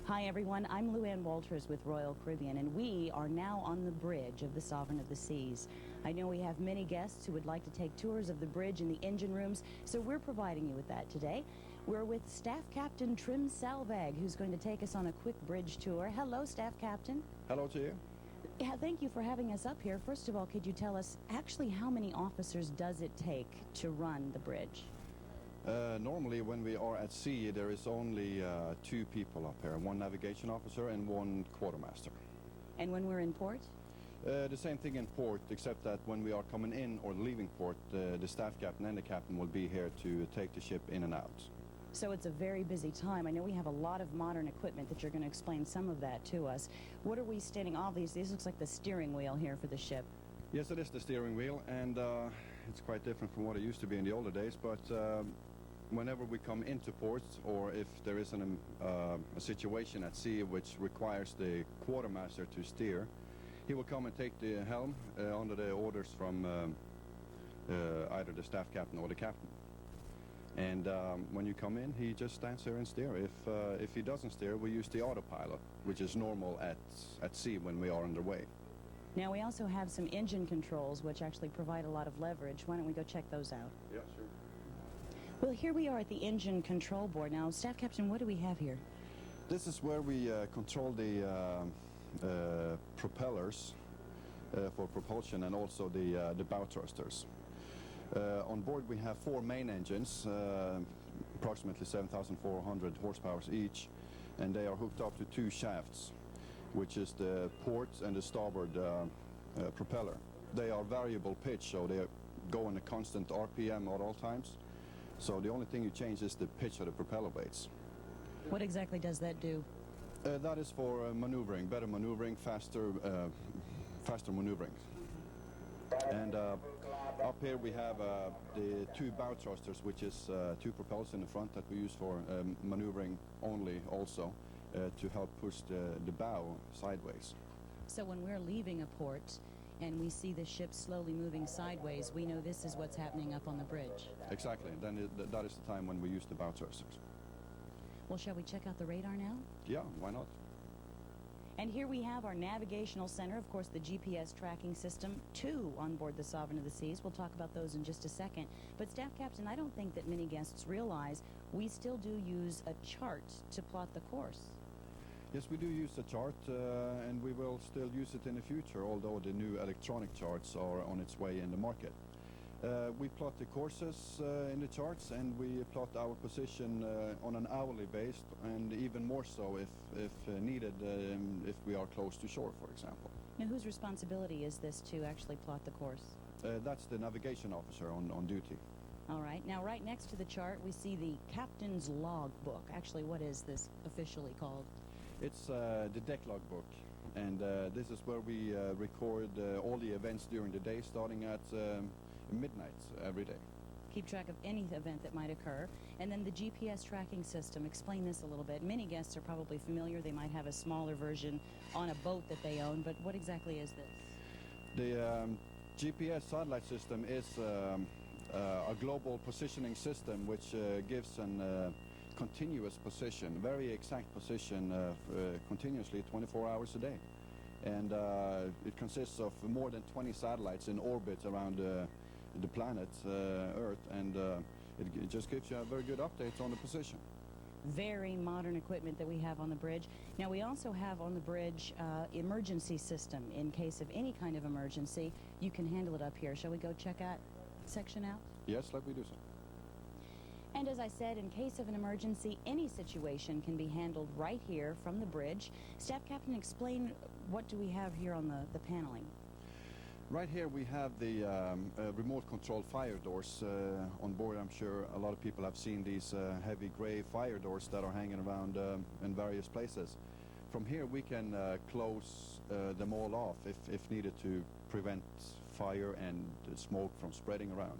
Hi everyone, I'm Luann Walters with Royal Caribbean, and we are now on the bridge of the Sovereign of the Seas. I know we have many guests who would like to take tours of the bridge and the engine rooms, so we're providing you with that today. We're with Staff Captain Trim Salvag, who's going to take us on a quick bridge tour. Hello, Staff Captain. Hello to you. Yeah, thank you for having us up here. First of all, could you tell us actually how many officers does it take to run the bridge? Normally when we are at sea there is only 2 people up here, 1 navigation officer and 1 quartermaster. And when we're in port? The same thing in port, except that when we are coming in or leaving port, the staff captain and the captain will be here to take the ship in and out. So it's a very busy time. I know we have a lot of modern equipment that you're going to explain some of that to us. What are we standing? Obviously, this looks like the steering wheel here for the ship. Yes, it is the steering wheel, and it's quite different from what it used to be in the older days, but whenever we come into port, or if there is a situation at sea which requires the quartermaster to steer, he will come and take the helm under the orders from either the staff captain or the captain. And when you come in, he just stands there and steer. If he doesn't steer, we use the autopilot, which is normal at sea when we are underway. Now we also have some engine controls which actually provide a lot of leverage. Why don't we go check those out? Yeah, sure. Well, here we are at the engine control board. Now, Staff Captain, what do we have here? This is where we control the propellers for propulsion and also the bow thrusters. On board we have 4 main engines, approximately 7,400 horsepower each, and they are hooked up to 2 shafts, which is the port and the starboard propeller. They are variable pitch, so they go on a constant RPM at all times. So the only thing you change is the pitch of the propeller blades. What exactly does that do? That is for maneuvering, better maneuvering, faster maneuvering. And up here we have the 2 bow thrusters, which is 2 propellers in the front that we use for maneuvering only also to help push the bow sideways. So when we're leaving a port and we see the ship slowly moving sideways, we know this is what's happening up on the bridge. Exactly. Then that is the time when we use the bow thrusters. Well, shall we check out the radar now? Yeah, why not? And here we have our navigational center, of course, the GPS tracking system, 2 on board the Sovereign of the Seas. We'll talk about those in just a second. But Staff Captain, I don't think that many guests realize we still do use a chart to plot the course. Yes, we do use a chart, and we will still use it in the future, although the new electronic charts are on its way in the market. We plot the courses in the charts, and we plot our position on an hourly basis, and even more so if needed, if we are close to shore, for example. Now, whose responsibility is this to actually plot the course? That's the navigation officer on duty. All right. Now, right next to the chart, we see the captain's log book. Actually, what is this officially called? It's the deck log book, and this is where we record all the events during the day, starting at midnight every day. Keep track of any event that might occur. And then the GPS tracking system, explain this a little bit. Many guests are probably familiar. They might have a smaller version on a boat that they own, but what exactly is this? The GPS satellite system is a global positioning system which gives an continuous position, very exact position, continuously 24 hours a day. And it consists of more than 20 satellites in orbit around the planet Earth, and it just gives you a very good update on the position. Very modern equipment that we have on the bridge. Now, we also have on the bridge emergency system. In case of any kind of emergency, you can handle it up here. Shall we go check that section out? Yes, let me do so. And as I said, in case of an emergency, any situation can be handled right here from the bridge. Staff Captain, explain what do we have here on the paneling? Right here we have the remote control fire doors on board. I'm sure a lot of people have seen these heavy gray fire doors that are hanging around in various places. From here we can close them all off if needed to prevent fire and smoke from spreading around.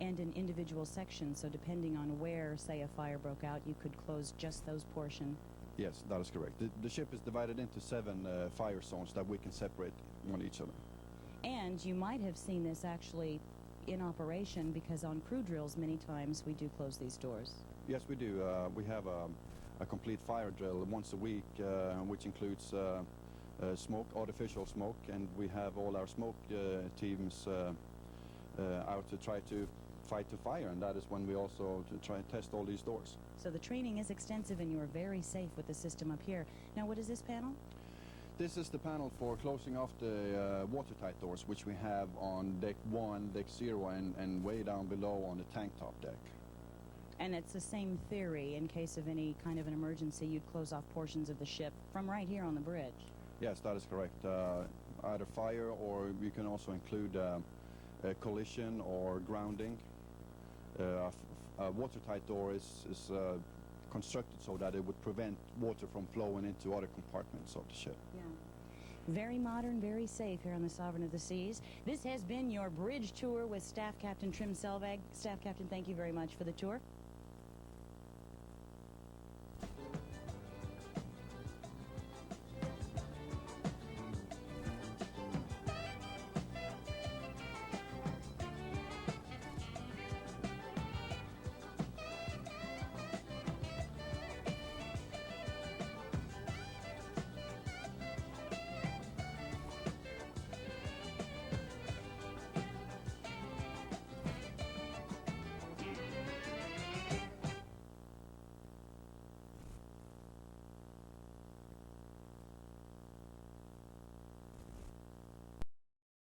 And in individual sections, so depending on where, say, a fire broke out, you could close just those portions. Yes, that is correct. The ship is divided into 7 fire zones that we can separate on each other. And you might have seen this actually in operation, because on crew drills many times we do close these doors. Yes, we do. We have a complete fire drill once a week, which includes smoke, artificial smoke, and we have all our smoke teams out to try to fight the fire, and that is when we also to try and test all these doors. So the training is extensive and you are very safe with the system up here. Now, what is this panel? This is the panel for closing off the watertight doors, which we have on deck 1, deck 0, and way down below on the tank top deck. And it's the same theory. In case of any kind of an emergency, you'd close off portions of the ship from right here on the bridge. Yes, that is correct. Either fire, or you can also include a collision or grounding. A watertight door is constructed so that it would prevent water from flowing into other compartments of the ship. Yeah. Very modern, very safe here on the Sovereign of the Seas. This has been your bridge tour with Staff Captain Trim Selvag. Staff Captain, thank you very much for the tour.